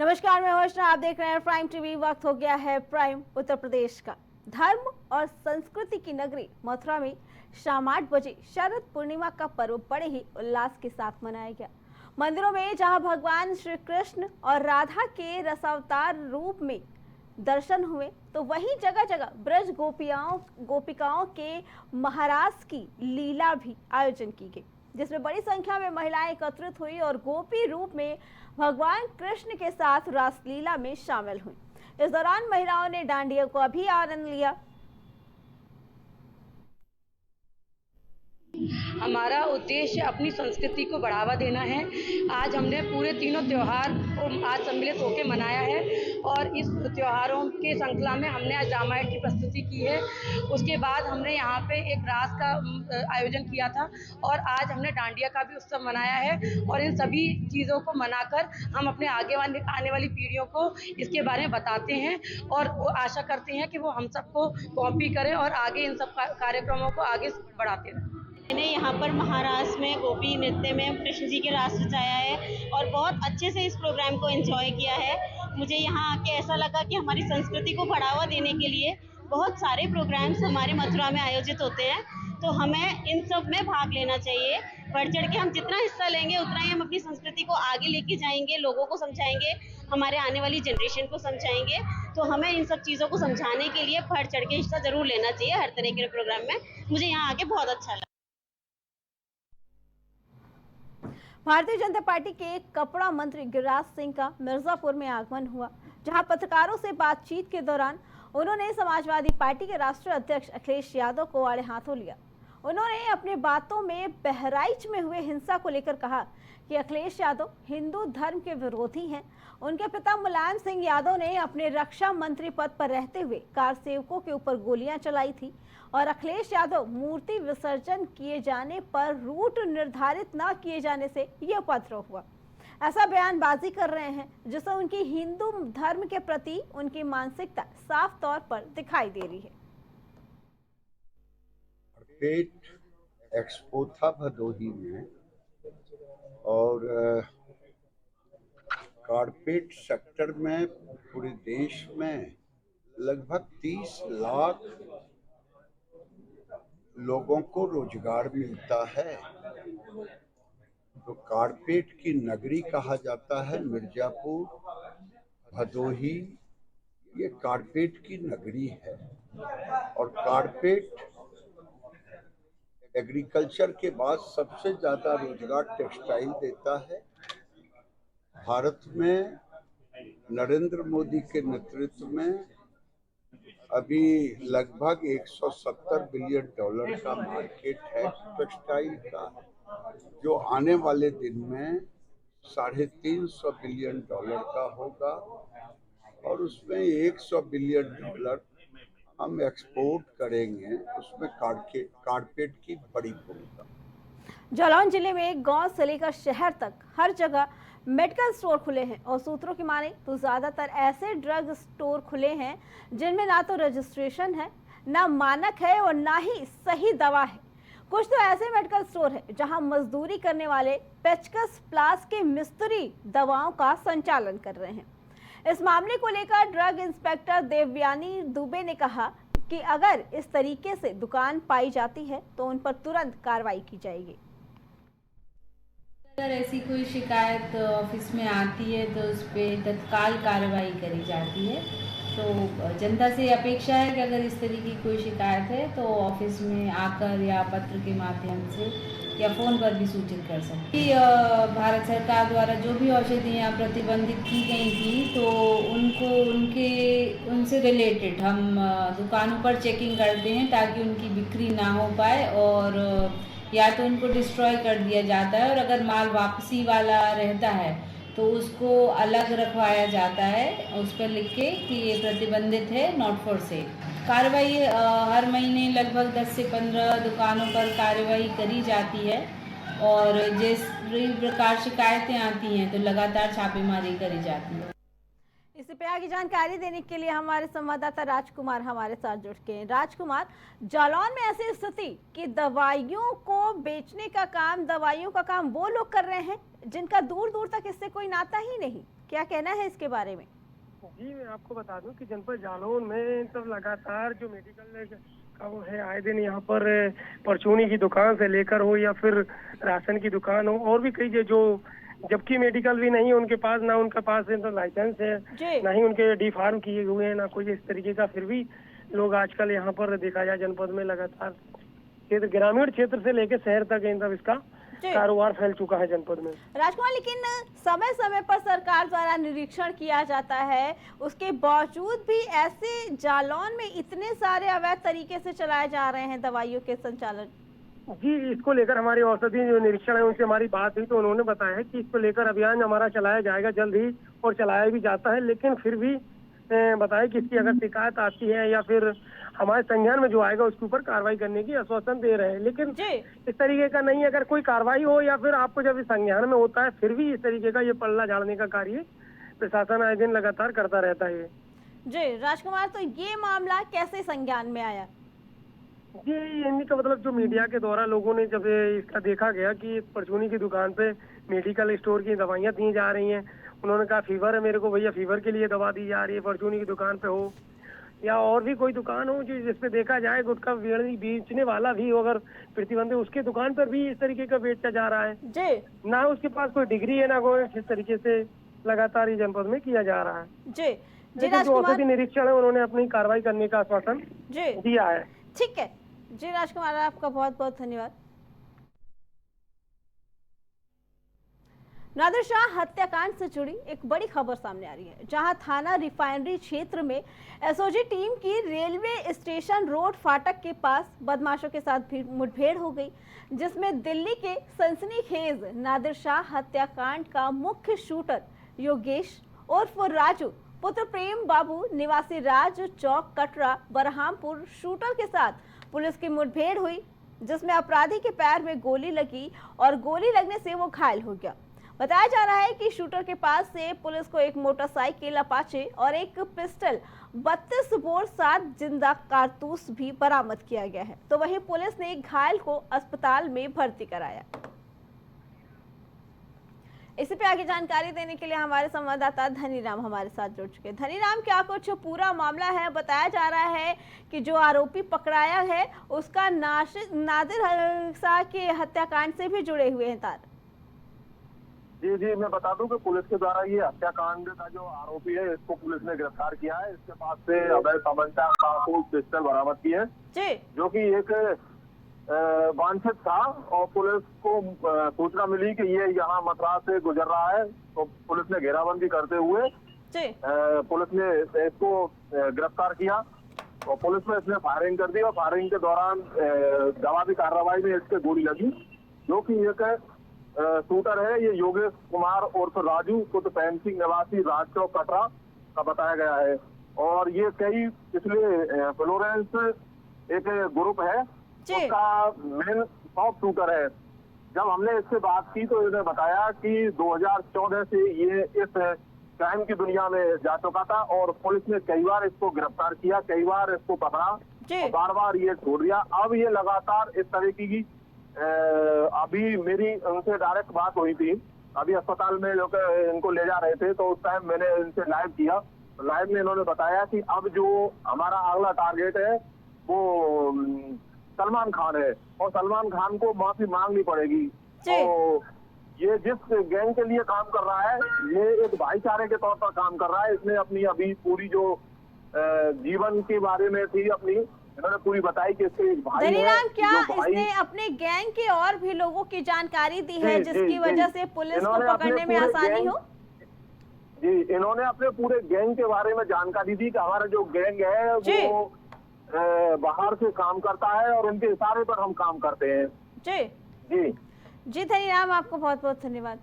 नमस्कार, मैं वर्षा, आप देख रहे हैं प्राइम टीवी। वक्त हो गया है प्राइम उत्तर प्रदेश का। धर्म और संस्कृति की नगरी मथुरा में शाम 8 बजे शरद पूर्णिमा का पर्व बड़े ही उल्लास के साथ मनाया गया। मंदिरों में जहां भगवान श्री कृष्ण और राधा के रसावतार रूप में दर्शन हुए, तो वहीं जगह जगह ब्रज गोपिकाओं के महाराज की लीला भी आयोजन की गई, जिसमें बड़ी संख्या में महिलाएं एकत्रित हुई और गोपी रूप में भगवान कृष्ण के साथ रासलीला में शामिल हुई। इस दौरान महिलाओं ने डांडिया का भी आनंद लिया। हमारा उद्देश्य अपनी संस्कृति को बढ़ावा देना है। आज हमने पूरे तीनों त्योहार को आज सम्मिलित होकर मनाया है और इस त्योहारों के श्रृंखला में हमने आज रामायण की प्रस्तुति की है। उसके बाद हमने यहाँ पे एक रास का आयोजन किया था और आज हमने डांडिया का भी उत्सव मनाया है और इन सभी चीज़ों को मनाकर हम अपने आने वाली पीढ़ियों को इसके बारे में बताते हैं और वो आशा करते हैं कि वो हम सबको कॉपी करें और आगे इन सब कार्यक्रमों को आगे बढ़ाते रहें। मैंने यहाँ पर महाराष्ट्र में गोपी नृत्य में कृष्ण जी के रास रचाया है और बहुत अच्छे से इस प्रोग्राम को एंजॉय किया है। मुझे यहाँ आके ऐसा लगा कि हमारी संस्कृति को बढ़ावा देने के लिए बहुत सारे प्रोग्राम्स हमारे मथुरा में आयोजित होते हैं, तो हमें इन सब में भाग लेना चाहिए। बढ़ चढ़ के हम जितना हिस्सा लेंगे उतना ही हम अपनी संस्कृति को आगे लेके जाएंगे, लोगों को समझाएंगे, हमारे आने वाली जनरेशन को समझाएंगे। तो हमें इन सब चीज़ों को समझाने के लिए बढ़ चढ़ के हिस्सा जरूर लेना चाहिए हर तरह के प्रोग्राम में। मुझे यहाँ आके बहुत अच्छा लगा। भारतीय जनता पार्टी के कपड़ा मंत्री गिरिराज सिंह का मिर्जापुर में आगमन हुआ, जहां पत्रकारों से बातचीत के दौरान उन्होंने समाजवादी पार्टी के राष्ट्रीय अध्यक्ष अखिलेश यादव को आड़े हाथों लिया। उन्होंने अपने बातों में बहराइच में हुए हिंसा को लेकर कहा कि अखिलेश यादव हिंदू धर्म के विरोधी हैं। उनके पिता मुलायम सिंह यादव ने अपने रक्षा मंत्री पद पर रहते हुए कार सेवकों के ऊपर गोलियां चलाई थी और अखिलेश यादव मूर्ति विसर्जन किए जाने पर रूट निर्धारित न किए जाने से यह उपद्रव हुआ। ऐसा बयानबाजी कर रहे हैं जिससे उनकी हिंदू धर्म के प्रति उनकी मानसिकता साफ तौर पर दिखाई दे रही है। कारपेट एक्सपो था भदोही में और कारपेट सेक्टर में पूरे देश में लगभग 30 लाख लोगों को रोजगार मिलता है। तो कारपेट की नगरी कहा जाता है मिर्जापुर, भदोही, ये कारपेट की नगरी है। और कारपेट एग्रीकल्चर के बाद सबसे ज्यादा रोजगार टेक्सटाइल देता है। भारत में नरेंद्र मोदी के नेतृत्व में अभी लगभग 170 बिलियन डॉलर का मार्केट है टेक्सटाइल का, जो आने वाले दिन में 350 बिलियन डॉलर का होगा और उसमें 100 बिलियन डॉलर हम एक्सपोर्ट करेंगे। उसमें कारपेट की बड़ी भूमिका। जालौन जिले में गांव से लेकर शहर तक हर जगह मेडिकल स्टोर खुले हैं और सूत्रों की माने तो ज्यादातर ऐसे ड्रग स्टोर खुले हैं जिनमें ना तो रजिस्ट्रेशन है, ना मानक है और ना ही सही दवा है। कुछ तो ऐसे मेडिकल स्टोर है जहां मजदूरी करने वाले पेचकस प्लास के मिस्त्री दवाओं का संचालन कर रहे हैं। इस मामले को लेकर ड्रग इंस्पेक्टर देवयानी दुबे ने कहा कि अगर इस तरीके से दुकान पाई जाती है तो उन पर तुरंत कार्रवाई की जाएगी। अगर ऐसी कोई शिकायत ऑफिस में आती है तो उस पर तत्काल कार्रवाई करी जाती है। तो जनता से अपेक्षा है कि अगर इस तरह की कोई शिकायत है तो ऑफिस में आकर या पत्र के माध्यम से या फ़ोन पर भी सूचित कर सकते हैं। भारत सरकार द्वारा जो भी औषधियाँ प्रतिबंधित की गई थी तो उनसे रिलेटेड हम दुकानों पर चेकिंग करते हैं ताकि उनकी बिक्री ना हो पाए और या तो उनको डिस्ट्रॉय कर दिया जाता है और अगर माल वापसी वाला रहता है तो उसको अलग रखवाया जाता है, उस पर लिख के कि ये प्रतिबंधित है, नॉट फॉर सेल। कार्रवाई हर महीने लगभग 10 से 15 दुकानों पर कार्रवाई करी जाती है और जिस प्रकार शिकायतें आती हैं तो लगातार छापेमारी करी जाती है। इसी पे आगे जानकारी देने के लिए हमारे संवाददाता राजकुमार हमारे साथ जुड़ गए हैं। राजकुमार, जालौन में ऐसी स्थिति कि दवाइयों को बेचने का काम, दवाइयों का काम वो लोग कर रहे हैं जिनका दूर दूर तक इससे कोई नाता ही नहीं, क्या कहना है इसके बारे में? जी, मैं आपको बता दूं कि जनपद जालौन में तो लगातार जो मेडिकल का वो है, आए दिन यहाँ पर परचूनी की दुकान से लेकर हो या फिर राशन की दुकान हो, और भी कई जो जबकि मेडिकल भी नहीं है उनके पास, ना उनके पास तो लाइसेंस है, ना ही उनके डी फार्म किए हुए हैं, ना कोई इस तरीके का, फिर भी लोग आजकल यहाँ पर देखा जाए जनपद में लगातार क्षेत्र, ग्रामीण क्षेत्र से लेकर शहर तक मतलब इसका कारोबार फैल चुका है जनपद में। राजकुमार, लेकिन समय समय पर सरकार द्वारा निरीक्षण किया जाता है, उसके बावजूद भी ऐसे जालौन में इतने सारे अवैध तरीके से चलाए जा रहे हैं दवाइयों के संचालन। जी, इसको लेकर हमारे औषधि जो निरीक्षण है उनसे हमारी बात हुई तो उन्होंने बताया है कि इसको लेकर अभियान हमारा चलाया जाएगा जल्द ही, और चलाया भी जाता है, लेकिन फिर भी बताया कि इसकी अगर शिकायत आती है या फिर हमारे संज्ञान में जो आएगा उसके ऊपर कार्रवाई करने की आश्वासन दे रहे हैं, लेकिन इस तरीके का नहीं, अगर कोई कार्रवाई हो या फिर आपको जब संज्ञान में होता है फिर भी इस तरीके का ये पल्ला झाड़ने का कार्य प्रशासन आए दिन लगातार करता रहता है। जी राजकुमार, तो ये मामला कैसे संज्ञान में आया? जी, इन्हीं का मतलब जो मीडिया के द्वारा लोगों ने जब इसका देखा गया कि परचूनी की दुकान पे मेडिकल स्टोर की दवाइयाँ दी जा रही हैं, उन्होंने कहा फीवर है मेरे को, भैया फीवर के लिए दवा दी जा रही है, परचूनी की दुकान पे हो या और भी कोई दुकान हो जो जिसपे देखा जाए गुटखा बेचने वाला भी हो, अगर प्रतिबंध है उसके दुकान पर भी इस तरीके का बेचा जा रहा है जी, ना उसके पास कोई डिग्री है ना कोई, इस तरीके से लगातार ये जनपद में किया जा रहा है। जी जो औषधि निरीक्षण है उन्होंने अपनी कार्रवाई करने का आश्वासन दिया है। ठीक है जी राजकुमार, आपका बहुत बहुत धन्यवाद। नादिर शाह हत्याकांड से जुड़ी एक बड़ी खबर सामने आ रही है, जहां थाना रिफाइनरी क्षेत्र में एसओजी टीम की रेलवे स्टेशन रोड फाटक के पास बदमाशों के साथ मुठभेड़ हो गई, जिसमें दिल्ली के सनसनीखेज नादिर शाह हत्याकांड का मुख्य शूटर योगेश उर्फ राजू पुत्र प्रेम बाबू निवासी राज चौक कटरा बरहामपुर शूटर के साथ पुलिस की मुठभेड़ हुई, जिसमें अपराधी के पैर में गोली लगी और गोली लगने से वो घायल हो गया। बताया जा रहा है कि शूटर के पास से पुलिस को एक मोटरसाइकिल अपाचे और एक पिस्टल 32 बोर 7 जिंदा कारतूस भी बरामद किया गया है। तो वहीं पुलिस ने घायल को अस्पताल में भर्ती कराया। इसी पे आगे जानकारी देने के लिए हमारे संवाददाता धनीराम हमारे साथ जुड़ चुके हैं। धनीराम, क्या कुछ पूरा मामला है? बताया जा रहा है कि जो आरोपी पकड़ाया है उसका नादिर शाह के हत्याकांड से भी जुड़े हुए हैं तार। जी, मैं बता दूं कि पुलिस के द्वारा ये हत्याकांड का जो आरोपी है इसको पुलिस ने गिरफ्तार किया है। इसके पास से अवैध तमंचा पिस्टल बरामद की है जो कि एक वांछित था, और पुलिस को सूचना मिली कि ये यहाँ मथुरा से गुजर रहा है, तो पुलिस ने घेराबंदी करते हुए पुलिस ने इसको गिरफ्तार किया और पुलिस ने इसमें फायरिंग कर दी, और फायरिंग के दौरान जवाबी कार्रवाई में इसके गोली लगी, जो कि एक शूटर है। ये योगेश कुमार उर्फ राजू पुत्र प्रेम सिंह निवासी राज चौक कटरा का बताया गया है, और ये कई पिछले फ्लोरेंस एक ग्रुप है उसका मेन टॉप शूटर है। जब हमने इससे बात की तो इन्होंने बताया कि 2014 से ये इस क्राइम की दुनिया में जा चुका था, और पुलिस ने कई बार इसको गिरफ्तार किया, कई बार इसको पकड़ा, बार बार ये छोड़ दिया। अब ये लगातार इस तरीके की अभी मेरी उनसे डायरेक्ट बात हुई थी, अभी अस्पताल में लोग इनको ले जा रहे थे, तो उस टाइम मैंने इनसे लाइव किया। लाइव में इन्होंने बताया कि अब जो हमारा अगला टारगेट है वो सलमान खान है, और सलमान खान को माफी मांगनी पड़ेगी। तो ये जिस गैंग के लिए काम कर रहा है ये एक भाईचारे के तौर पर काम कर रहा है। इसने अपनी अभी पूरी जो जीवन के बारे में थी अपनी इन्होंने पूरी बताई कि इसके एक भाई है। क्या इसने अपने गैंग के और भी लोगों की जानकारी दी है जिसकी वजह से पुलिस को पकड़ने में आसानी हो? जी, इन्होंने अपने पूरे गैंग के बारे में जानकारी दी कि हमारा जो गैंग है वो बाहर से काम करता है और उनके इशारे पर हम काम करते हैं। जी धनीराम, आपको बहुत बहुत धन्यवाद।